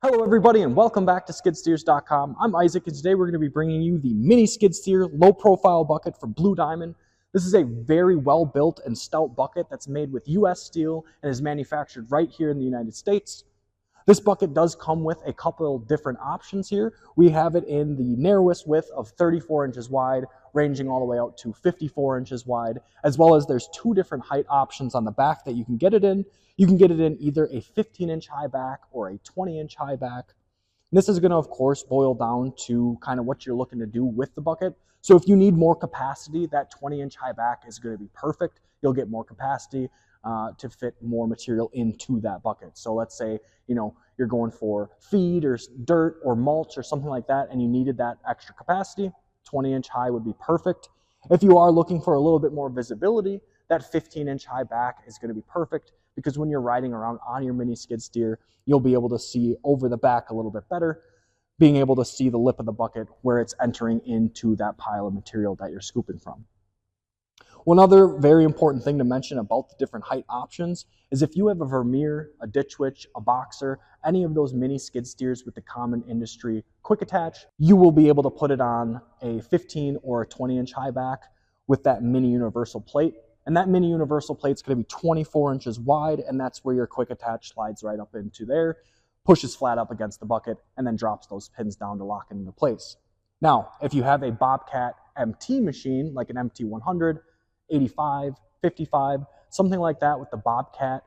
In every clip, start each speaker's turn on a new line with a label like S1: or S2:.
S1: Hello everybody and welcome back to skidsteers.com. I'm Isaac and today we're going to be bringing you the mini skid steer low profile bucket from Blue Diamond. This is a very well built and stout bucket that's made with US steel and is manufactured right here in the United States. This bucket does come with a couple different options here. We have it in the narrowest width of 34 inches wide, ranging all the way out to 54 inches wide, as well as there's two different height options on the back that you can get it in. You can get it in either a 15-inch high back or a 20-inch high back. And this is going to, of course, boil down to kind of what you're looking to do with the bucket. So if you need more capacity, that 20-inch high back is going to be perfect. You'll get more capacity to fit more material into that bucket. So let's say, you're going for feed or dirt or mulch or something like that, and you needed that extra capacity, 20-inch high would be perfect. If you are looking for a little bit more visibility, that 15-inch high back is going to be perfect because when you're riding around on your mini skid steer, you'll be able to see over the back a little bit better, being able to see the lip of the bucket where it's entering into that pile of material that you're scooping from. One other very important thing to mention about the different height options is if you have a Vermeer, a Ditch Witch, a Boxer, any of those mini skid steers with the common industry quick attach, you will be able to put it on a 15 or a 20-inch high back with that mini universal plate. And that mini universal plate is going to be 24 inches wide, and that's where your quick attach slides right up into there, pushes flat up against the bucket, and then drops those pins down to lock it into place. Now, if you have a Bobcat MT machine, like an MT 100, 85, 55, something like that with the Bobcat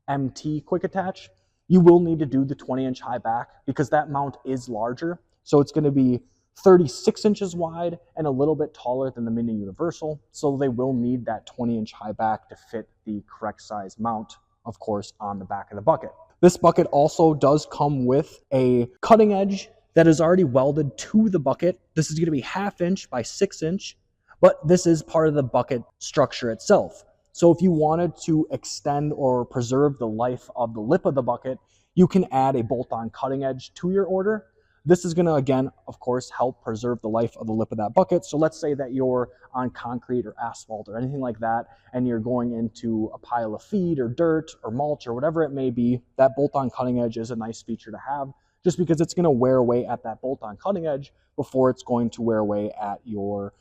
S1: MT quick attach, you will need to do the 20-inch high back because that mount is larger. So it's going to be 36 inches wide and a little bit taller than the mini universal. So they will need that 20-inch high back to fit the correct size mount, of course, on the back of the bucket. This bucket also does come with a cutting edge that is already welded to the bucket. This is going to be 1/2 inch by 6 inch. But this is part of the bucket structure itself. So if you wanted to extend or preserve the life of the lip of the bucket, you can add a bolt-on cutting edge to your order. This is going to, again, of course, help preserve the life of the lip of that bucket. So let's say that you're on concrete or asphalt or anything like that, and you're going into a pile of feed or dirt or mulch or whatever it may be, that bolt-on cutting edge is a nice feature to have just because it's going to wear away at that bolt-on cutting edge before it's going to wear away at your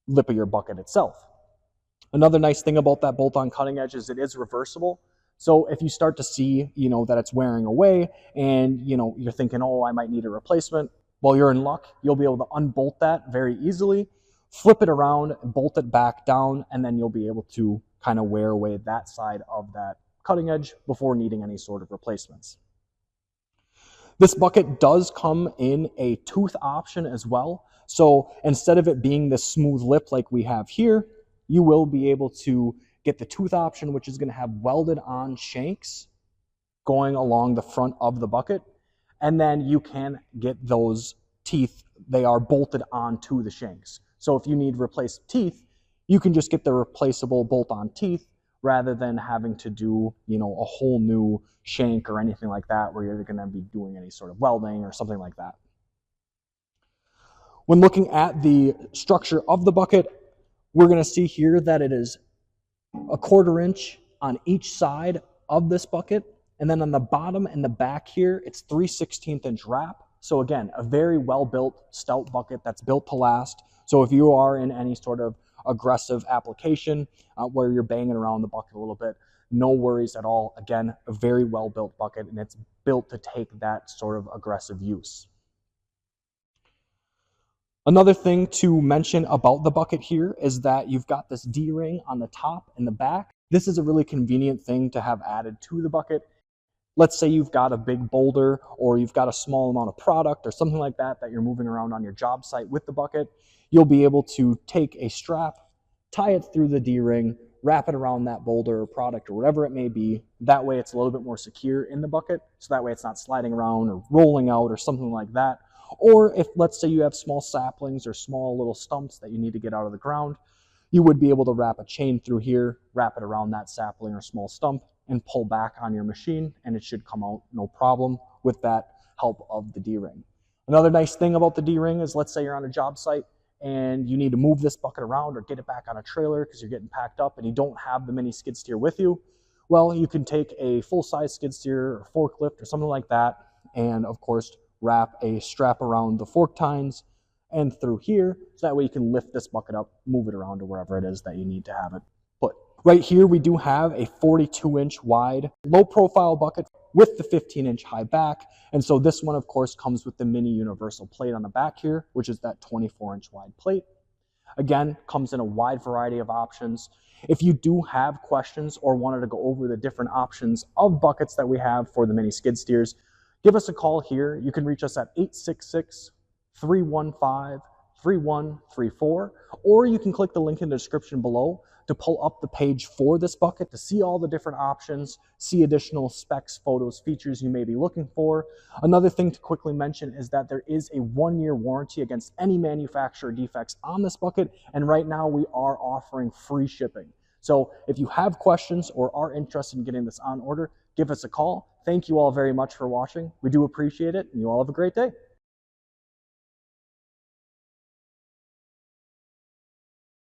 S1: lip of your bucket itself. Another nice thing about that bolt-on cutting edge is it is reversible. So if you start to see, that it's wearing away and, you're thinking, oh, I might need a replacement, well, you're in luck. You'll be able to unbolt that very easily, flip it around, bolt it back down, and then you'll be able to kind of wear away that side of that cutting edge before needing any sort of replacements. This bucket does come in a tooth option as well. So instead of it being the smooth lip like we have here, you will be able to get the tooth option, which is going to have welded on shanks going along the front of the bucket. And then you can get those teeth, they are bolted onto the shanks. So if you need replaced teeth, you can just get the replaceable bolt-on teeth rather than having to do, a whole new shank or anything like that where you're going to be doing any sort of welding or something like that. When looking at the structure of the bucket, we're going to see here that it is 1/4 inch on each side of this bucket. And then on the bottom and the back here, it's 3/16 inch wrap. So again, a very well-built, stout bucket that's built to last. So if you are in any sort of aggressive application where you're banging around the bucket a little bit, no worries at all. Again, a very well-built bucket, and it's built to take that sort of aggressive use. Another thing to mention about the bucket here is that you've got this D-ring on the top and the back. This is a really convenient thing to have added to the bucket. Let's say you've got a big boulder or you've got a small amount of product or something like that that you're moving around on your job site with the bucket. You'll be able to take a strap, tie it through the D-ring, wrap it around that boulder or product or whatever it may be. That way it's a little bit more secure in the bucket, so that way it's not sliding around or rolling out or something like that. Or if, let's say, you have small saplings or small little stumps that you need to get out of the ground, you would be able to wrap a chain through here, wrap it around that sapling or small stump, and pull back on your machine, and it should come out no problem with that help of the D-ring. Another nice thing about the D-ring is, let's say you're on a job site and you need to move this bucket around or get it back on a trailer because you're getting packed up and you don't have the mini skid steer with you. Well, you can take a full-size skid steer or forklift or something like that and of course wrap a strap around the fork tines and through here, so that way you can lift this bucket up, move it around to wherever it is that you need to have it put. Right here we do have a 42-inch wide low profile bucket with the 15-inch high back, and so this one of course comes with the mini universal plate on the back here, which is that 24-inch wide plate. Again, comes in a wide variety of options. If you do have questions or wanted to go over the different options of buckets that we have for the mini skid steers, give us a call here. You can reach us at 866-315-3134, or you can click the link in the description below to pull up the page for this bucket to see all the different options, see additional specs, photos, features you may be looking for. Another thing to quickly mention is that there is a 1-year warranty against any manufacturer defects on this bucket, and right now we are offering free shipping. So if you have questions or are interested in getting this on order, give us a call. Thank you all very much for watching. We do appreciate it, and you all have a great day.